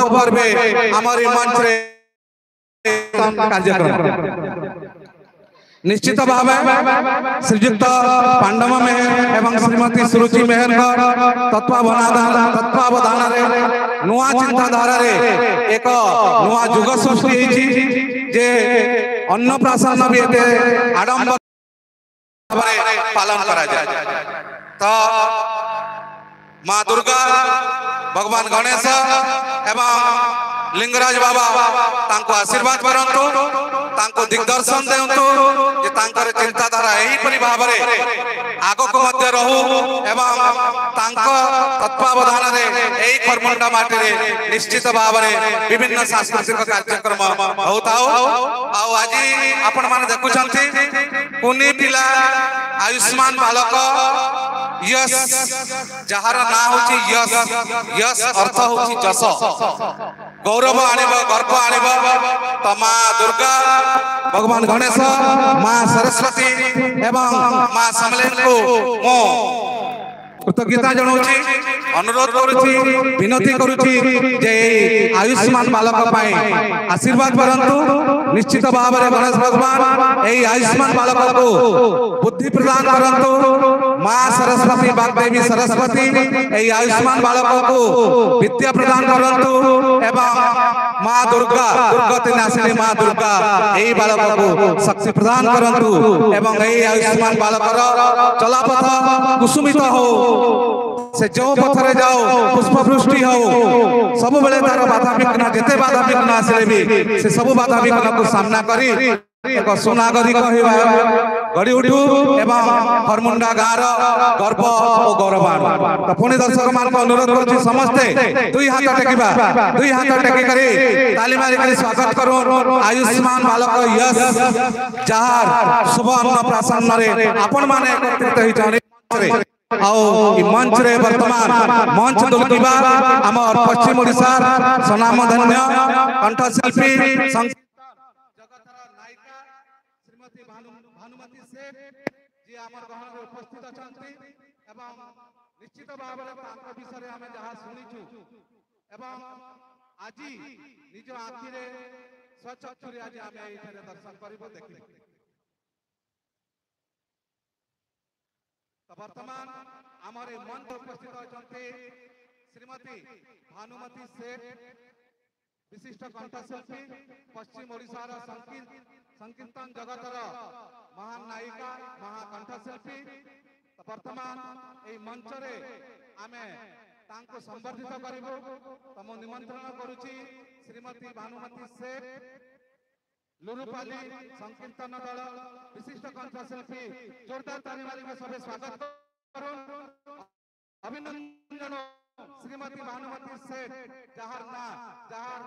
पर्वे हमारी मंच रे कार्यक्रम निश्चित भाव श्रीजुक्त पांडव मेहर एवं श्रीमती सुरुचि मेहर तत्वावधान नुआ चिंताधारा एक नुआ जुग सृष्टि जे अन्नप्राशन भी आडंबर पालन करा जाए तो माँ दुर्गा भगवान गणेश एवं लिंगराज बाबा तांको आशीर्वाद करंतु तांको दिग्दर्शन देंतु जे तांकर चिंताधारा एही परि भाबरे आगो को मध्य रहू एवं तांको तत्वावधान रे एही खरमुंडा माटी रे निश्चित भाबरे विभिन्न सांस्कृतिक कार्यक्रम होताओ आ आज आपण माने देखुछंती कुनी पिला आयुष्मान बालक यश जहार ना होची यश यश अर्थ होची जस गौरव आनिब गर्व आनिब तो माँ दुर्गा भगवान गणेश माँ सरस्वती एवं माँ समलेन को मो कृतज्ञता जनाऊँगी अनुरोध करुच्ची विनती करुच्ची जे आयुष्मान बालक पाई आशीर्वाद करंतु निश्चित भाव में गणेश भगवान यही आयुष्मान बालक को बुद्धि प्रदान करंतु माँ सरस्वती बागदेवी सरस्वती यही आयुष्मान बालक को विद्या प्रदान करंतु एवं माँ दुर्गा दुर्गति नाशिनी माँ दुर्गा यही बालक को शक्ति प्रदान करंतु एवं यही आयुष्मान बालक चलापथ कुसुमित हो से जो पथरे जाओ पुष्पवृष्टि हो सब बेले तार बाधा विघ्न जेते बाधा विघ्न आसिले भी से सब बाधा विघ्न को सामना करी एक सुनागरिक गढ़ी उठू एवं खरमुंडा गाँव गर्व और गौरवान तो पुणी दर्शक मान अनुरोध कर समस्ते दुई हाथ टेकी करी ताली मारी स्वागत करूं आयुष्मान बालक यश जहार शुभ अन्नप्राशन आपण माने एकत्रित होई मंच रे वर्तमान मंच दुलकिबा आमर पश्चिम ओडिशा स्वनामधन्य कंठशिल्पी जगतरा नायिका श्रीमती भानुमती सेठ जी आमर गहन उपस्थित अछंती एवं निश्चित भाव तांको विषय आमे जहा सुनिछु एवं आजी निज आखि रे स्वचक्षुरे आज आमे एठारे दर्शन करिबो देखि तो वर्तमान हमारे मंच उपस्थित होती श्रीमती भानुमती सेठ विशिष्ट कंठशिल्पी पश्चिम ओडिशार संकीर्तन जगतर महान नायिका महाकंठशिल्पी तो वर्तमान यही मंच रे आमे तांको संबर्धित करिबो तम निमंत्रण करुची श्रीमती भानुमती सेठ लुरुपाली संकीर्तन दल विशिष्ट कंठशिल्पी जोरदार ताली मारी सबे स्वागत करूं अभिनंदन श्रीमती भानुमती सेठ जहार ना जहार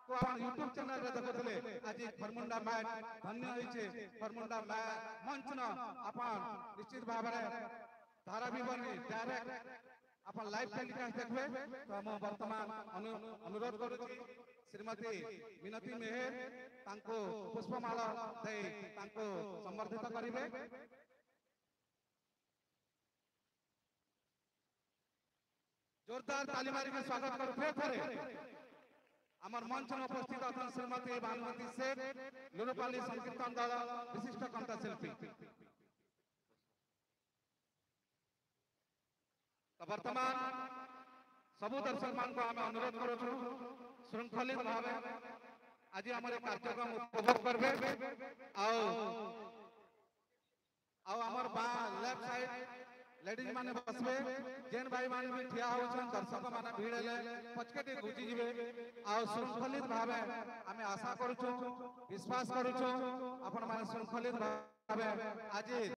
को अपन यूट्यूब चैनल रे देखुले आज खरमुंडा मैच धन्य होइछे खरमुंडा मंच न अपन निश्चित भाव रे धारा विवरणी डायरेक्ट अपन लाइव टेलीकास्ट देखबे तो हम वर्तमान अनुरोध करूछी श्रीमती मिनती मेहर तांको पुष्पमाला दे तांको संबर्धित करिवे जोरदार ताली मारी के स्वागत करू फेरे हमर मंच में उपस्थित अछन श्रीमती भानुमती सेठ लुरुपाली संकीर्तन दल विशिष्ट कंठशिल्पी तो वर्तमान सबु दर्शक मान को हम अनुरोध करू श्रृंखलित भाव आज आम कार्यक्रम उपभोग करबे आमर लेफ्ट साइड लेडीज माने बसबे जेन भाई माने भी ठिया होछन दर्शक माने भीड़ ले पचके घुची जिवे श्रृंखलित भाव आम आशा करूछु विश्वास करूछु आपण माने श्रृंखलित भाव आज